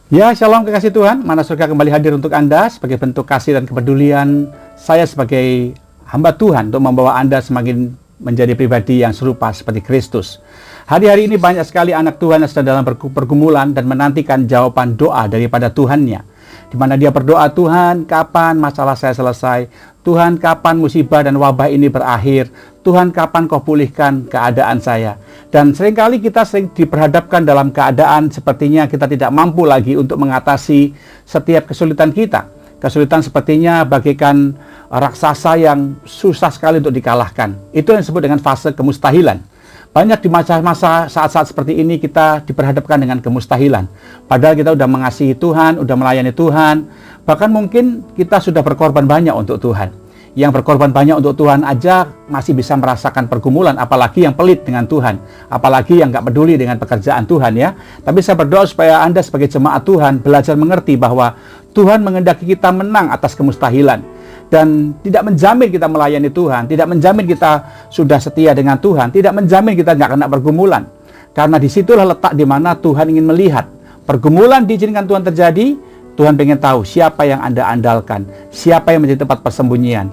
Ya, shalom kekasih Tuhan, mana surga kembali hadir untuk Anda sebagai bentuk kasih dan kepedulian saya sebagai hamba Tuhan untuk membawa Anda semakin menjadi pribadi yang serupa seperti Kristus. Hari-hari ini banyak sekali anak Tuhan yang sedang dalam pergumulan dan menantikan jawaban doa daripada Tuhannya. Di mana dia berdoa, Tuhan, kapan masalah saya selesai? Tuhan, kapan musibah dan wabah ini berakhir? Tuhan, kapan kau pulihkan keadaan saya? Dan seringkali kita sering diperhadapkan dalam keadaan sepertinya kita tidak mampu lagi untuk mengatasi setiap kesulitan kita. Kesulitan sepertinya bagaikan raksasa yang susah sekali untuk dikalahkan. Itu yang disebut dengan fase kemustahilan. Banyak di masa-masa saat-saat seperti ini kita diperhadapkan dengan kemustahilan. Padahal kita sudah mengasihi Tuhan, sudah melayani Tuhan. Bahkan mungkin kita sudah berkorban banyak untuk Tuhan. Yang berkorban banyak untuk Tuhan aja masih bisa merasakan pergumulan, apalagi yang pelit dengan Tuhan, apalagi yang nggak peduli dengan pekerjaan Tuhan ya. Tapi saya berdoa supaya Anda sebagai jemaat Tuhan belajar mengerti bahwa Tuhan menghendaki kita menang atas kemustahilan. Dan tidak menjamin kita melayani Tuhan, tidak menjamin kita sudah setia dengan Tuhan, tidak menjamin kita nggak kena pergumulan. Karena disitulah letak di mana Tuhan ingin melihat. Pergumulan diizinkan Tuhan terjadi, Tuhan pengen tahu siapa yang Anda andalkan, siapa yang menjadi tempat persembunyian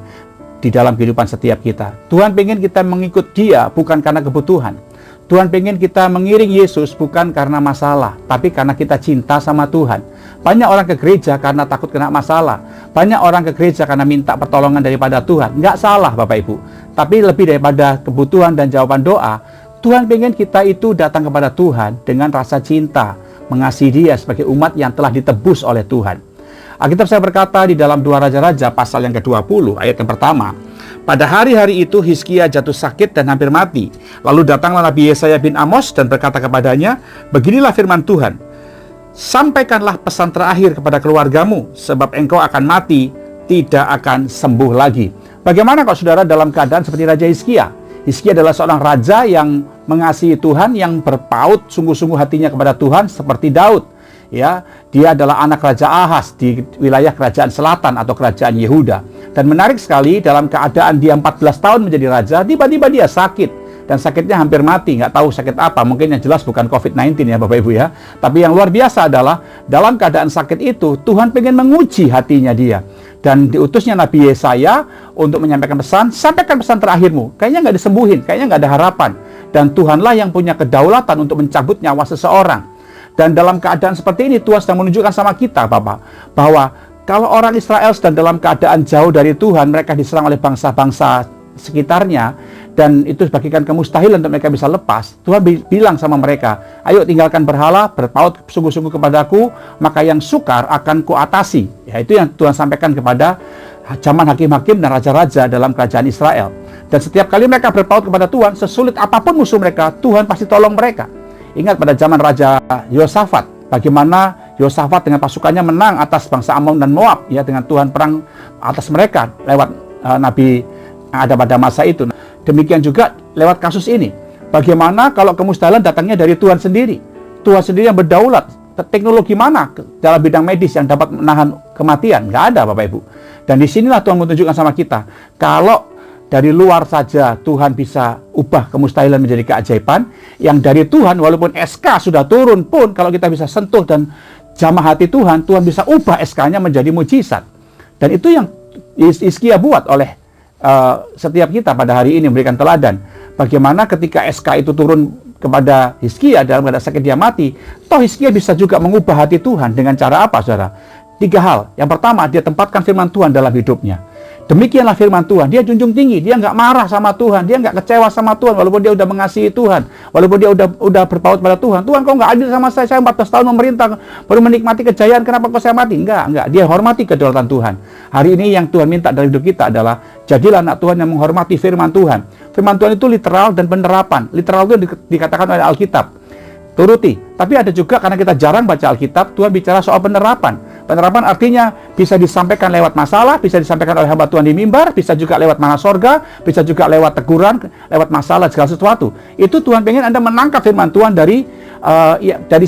di dalam kehidupan setiap kita. Tuhan pengen kita mengikut Dia bukan karena kebutuhan. Tuhan pengen kita mengiring Yesus bukan karena masalah, tapi karena kita cinta sama Tuhan. Banyak orang ke gereja karena takut kena masalah. Banyak orang ke gereja karena minta pertolongan daripada Tuhan. Nggak salah Bapak Ibu. Tapi lebih daripada kebutuhan dan jawaban doa, Tuhan pengen kita itu datang kepada Tuhan dengan rasa cinta, mengasihi Dia sebagai umat yang telah ditebus oleh Tuhan. Alkitab saya berkata di dalam 2 Raja-Raja pasal yang ke-20 ayat yang pertama, pada hari-hari itu Hizkia jatuh sakit dan hampir mati. Lalu datanglah Nabi Yesaya bin Amos dan berkata kepadanya, beginilah firman Tuhan, sampaikanlah pesan terakhir kepada keluargamu, sebab engkau akan mati, tidak akan sembuh lagi. Bagaimana kalau saudara dalam keadaan seperti Raja Hizkia? Hizkia adalah seorang raja yang mengasihi Tuhan, yang berpaut sungguh-sungguh hatinya kepada Tuhan seperti Daud. Ya, dia adalah anak Raja Ahaz di wilayah kerajaan selatan atau kerajaan Yehuda. Dan menarik sekali, dalam keadaan dia 14 tahun menjadi raja, tiba-tiba dia sakit. Dan sakitnya hampir mati, nggak tahu sakit apa. Mungkin yang jelas bukan COVID-19 ya Bapak Ibu ya. Tapi yang luar biasa adalah, dalam keadaan sakit itu, Tuhan pengen menguji hatinya dia. Dan diutusnya Nabi Yesaya untuk menyampaikan pesan, sampaikan pesan terakhirmu. Kayaknya nggak disembuhin, kayaknya nggak ada harapan. Dan Tuhanlah yang punya kedaulatan untuk mencabut nyawa seseorang. Dan dalam keadaan seperti ini, Tuhan sedang menunjukkan sama kita Bapak, bahwa kalau orang Israel sedang dalam keadaan jauh dari Tuhan, mereka diserang oleh bangsa-bangsa sekitarnya, dan itu bagaikan kemustahilan untuk mereka bisa lepas. Tuhan bilang sama mereka, ayo tinggalkan berhala, berpaut sungguh-sungguh kepadaku, maka yang sukar akan kuatasi. Ya, itu yang Tuhan sampaikan kepada zaman hakim-hakim dan raja-raja dalam kerajaan Israel. Dan setiap kali mereka berpaut kepada Tuhan, sesulit apapun musuh mereka, Tuhan pasti tolong mereka. Ingat pada zaman Raja Yosafat, bagaimana Yosafat dengan pasukannya menang atas bangsa Ammon dan Moab, ya, dengan Tuhan perang atas mereka lewat nabi yang ada pada masa itu. Demikian juga lewat kasus ini. Bagaimana kalau kemustahilan datangnya dari Tuhan sendiri? Tuhan sendiri yang berdaulat. Teknologi mana dalam bidang medis yang dapat menahan kematian? Nggak ada Bapak Ibu. Dan disinilah Tuhan menunjukkan sama kita, kalau dari luar saja Tuhan bisa ubah kemustahilan menjadi keajaiban, yang dari Tuhan walaupun SK sudah turun pun, kalau kita bisa sentuh dan jamah hati Tuhan, Tuhan bisa ubah SK-nya menjadi mujizat. Dan itu yang Hizkia buat oleh setiap kita pada hari ini, memberikan teladan. Bagaimana ketika SK itu turun kepada Hizkia dalam keadaan sakit dia mati, toh Hizkia bisa juga mengubah hati Tuhan dengan cara apa, saudara? 3 hal. Yang pertama, dia tempatkan firman Tuhan dalam hidupnya. Demikianlah firman Tuhan, dia junjung tinggi, dia nggak marah sama Tuhan, dia nggak kecewa sama Tuhan, walaupun dia udah mengasihi Tuhan, walaupun dia udah berpaut pada Tuhan. Tuhan, kok nggak adil sama saya 14 tahun memerintah, baru menikmati kejayaan, kenapa kok saya mati? Enggak, dia hormati kedaulatan Tuhan. Hari ini yang Tuhan minta dari hidup kita adalah, jadilah anak Tuhan yang menghormati firman Tuhan. Firman Tuhan itu literal dan penerapan. Literal itu dikatakan oleh Alkitab, turuti. Tapi ada juga, karena kita jarang baca Alkitab, Tuhan bicara soal penerapan. Penerapan artinya bisa disampaikan lewat masalah, bisa disampaikan oleh hamba Tuhan di mimbar, bisa juga lewat mana sorga, bisa juga lewat teguran, lewat masalah, segala sesuatu. Itu Tuhan pengen Anda menangkap firman Tuhan dari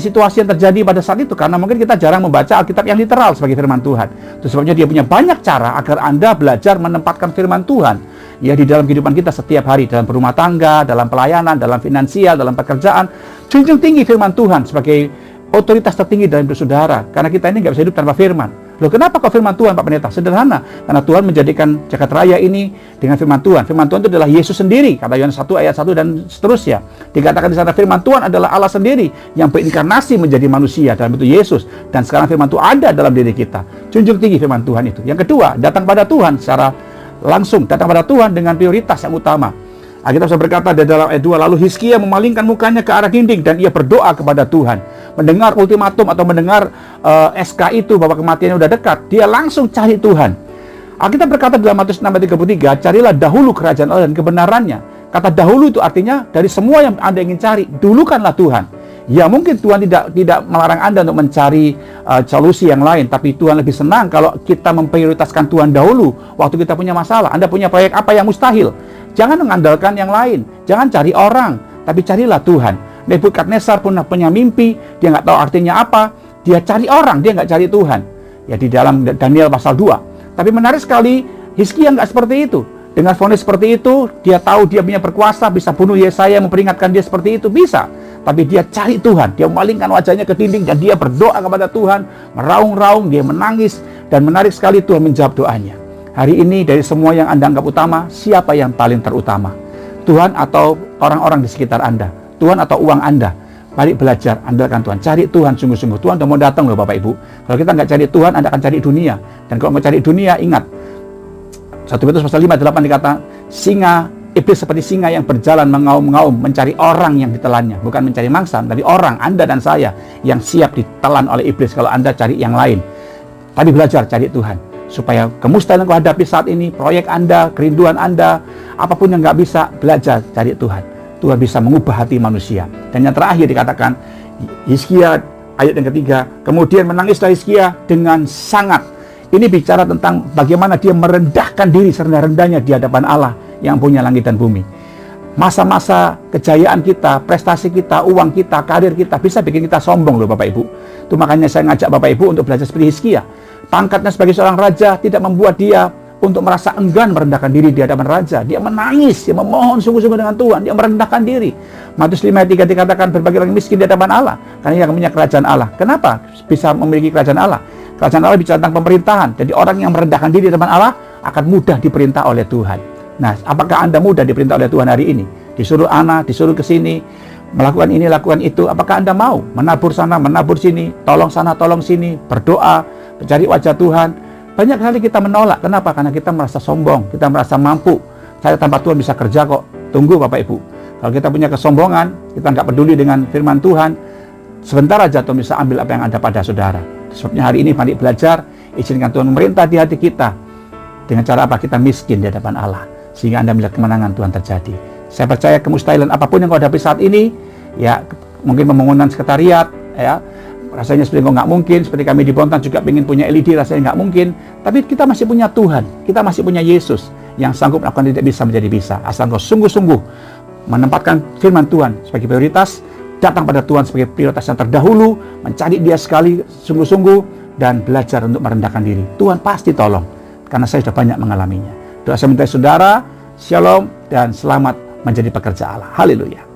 situasi yang terjadi pada saat itu. Karena mungkin kita jarang membaca Alkitab yang literal sebagai firman Tuhan. Itu sebabnya dia punya banyak cara agar Anda belajar menempatkan firman Tuhan ya di dalam kehidupan kita setiap hari, dalam berumah tangga, dalam pelayanan, dalam finansial, dalam pekerjaan. Junjung tinggi firman Tuhan sebagai otoritas tertinggi dalam hidup saudara. Karena kita ini nggak bisa hidup tanpa firman. Loh, kenapa kok firman Tuhan, Pak Pendeta? Sederhana, karena Tuhan menjadikan jagat raya ini dengan firman Tuhan. Firman Tuhan itu adalah Yesus sendiri, kata Yohanes 1 ayat 1 dan seterusnya. Dikatakan di sana firman Tuhan adalah Allah sendiri yang berinkarnasi menjadi manusia dalam bentuk Yesus. Dan sekarang firman Tuhan ada dalam diri kita. Junjung tinggi firman Tuhan itu. Yang kedua, datang pada Tuhan secara langsung, datang pada Tuhan dengan prioritas yang utama. Kita bisa berkata di dalam ayat 2, lalu Hizkia memalingkan mukanya ke arah dinding dan ia berdoa kepada Tuhan. Mendengar ultimatum atau mendengar SK itu bahwa kematiannya sudah dekat, dia langsung cari Tuhan. Kita berkata dalam Matius 6:33, carilah dahulu kerajaan Allah dan kebenarannya. Kata dahulu itu artinya dari semua yang Anda ingin cari, dulukanlah Tuhan. Ya, mungkin Tuhan tidak melarang Anda untuk mencari solusi yang lain, tapi Tuhan lebih senang kalau kita memprioritaskan Tuhan dahulu waktu kita punya masalah. Anda punya proyek apa yang mustahil, jangan mengandalkan yang lain, jangan cari orang, tapi carilah Tuhan. Nebukadnezar pun punya mimpi, dia nggak tahu artinya apa, dia cari orang, dia nggak cari Tuhan. Ya, di dalam Daniel pasal 2. Tapi menarik sekali, Hizkia nggak seperti itu. Dengan vonis seperti itu, dia tahu dia punya berkuasa, bisa bunuh Yesaya, memperingatkan dia seperti itu, bisa. Tapi dia cari Tuhan, dia memalingkan wajahnya ke dinding dan dia berdoa kepada Tuhan, meraung-raung, dia menangis, dan menarik sekali Tuhan menjawab doanya. Hari ini dari semua yang Anda anggap utama, siapa yang paling terutama? Tuhan atau orang-orang di sekitar Anda? Tuhan atau uang Anda? Balik belajar, andalkan Tuhan, cari Tuhan sungguh-sungguh. Tuhan udah mau datang loh Bapak Ibu. Kalau kita nggak cari Tuhan, Anda akan cari dunia. Dan kalau mau cari dunia, ingat 1 Petrus pasal 5:8 dikata, iblis seperti singa yang berjalan mengaum-ngaum mencari orang yang ditelannya, bukan mencari mangsa, tapi orang, Anda dan saya yang siap ditelan oleh iblis kalau Anda cari yang lain. Tapi belajar cari Tuhan, supaya kemustahilan yang kau hadapi saat ini, proyek Anda, kerinduan Anda, apapun yang nggak bisa, belajar cari Tuhan. Tuhan bisa mengubah hati manusia. Dan yang terakhir dikatakan, Hizkia ayat yang ketiga, kemudian menangislah Hizkia dengan sangat. Ini bicara tentang bagaimana dia merendahkan diri serendah-rendahnya di hadapan Allah yang punya langit dan bumi. Masa-masa kejayaan kita, prestasi kita, uang kita, karir kita bisa bikin kita sombong loh Bapak Ibu. Itu makanya saya ngajak Bapak Ibu untuk belajar seperti Hizkia. Pangkatnya sebagai seorang raja tidak membuat dia untuk merasa enggan merendahkan diri di hadapan raja. Dia menangis, dia memohon sungguh-sungguh dengan Tuhan, dia merendahkan diri. Matius 5 ayat 3 dikatakan, berbagai orang miskin di hadapan Allah, karena yang punya kerajaan Allah. Kenapa bisa memiliki kerajaan Allah? Kerajaan Allah bicara tentang pemerintahan. Jadi orang yang merendahkan diri di hadapan Allah akan mudah diperintah oleh Tuhan. Nah, apakah Anda mudah diperintah oleh Tuhan hari ini? Disuruh anak, disuruh ke sini, melakukan ini, lakukan itu. Apakah Anda mau menabur sana, menabur sini, tolong sana, tolong sini, berdoa, mencari wajah Tuhan? Banyak kali kita menolak. Kenapa? Karena kita merasa sombong, kita merasa mampu. Saya tanpa Tuhan bisa kerja kok. Tunggu Bapak Ibu. Kalau kita punya kesombongan, kita nggak peduli dengan firman Tuhan, sebentar aja Tuhan bisa ambil apa yang ada pada saudara. Sebabnya hari ini mari belajar, izinkan Tuhan memerintah di hati kita. Dengan cara apa? Kita miskin di hadapan Allah, sehingga Anda melihat kemenangan Tuhan terjadi. Saya percaya kemustahilan apapun yang kau hadapi saat ini, ya mungkin pembangunan sekretariat, ya rasanya seperti kau nggak mungkin, seperti kami di Bontan juga ingin punya LED, rasanya nggak mungkin, tapi kita masih punya Tuhan, kita masih punya Yesus yang sanggup melakukan tidak bisa menjadi bisa. Asal kau sungguh-sungguh menempatkan firman Tuhan sebagai prioritas, datang pada Tuhan sebagai prioritas yang terdahulu, mencari Dia sekali sungguh-sungguh, dan belajar untuk merendahkan diri. Tuhan pasti tolong, karena saya sudah banyak mengalaminya. Doa saya minta saudara, shalom dan selamat menjadi pekerja Allah. Haleluya.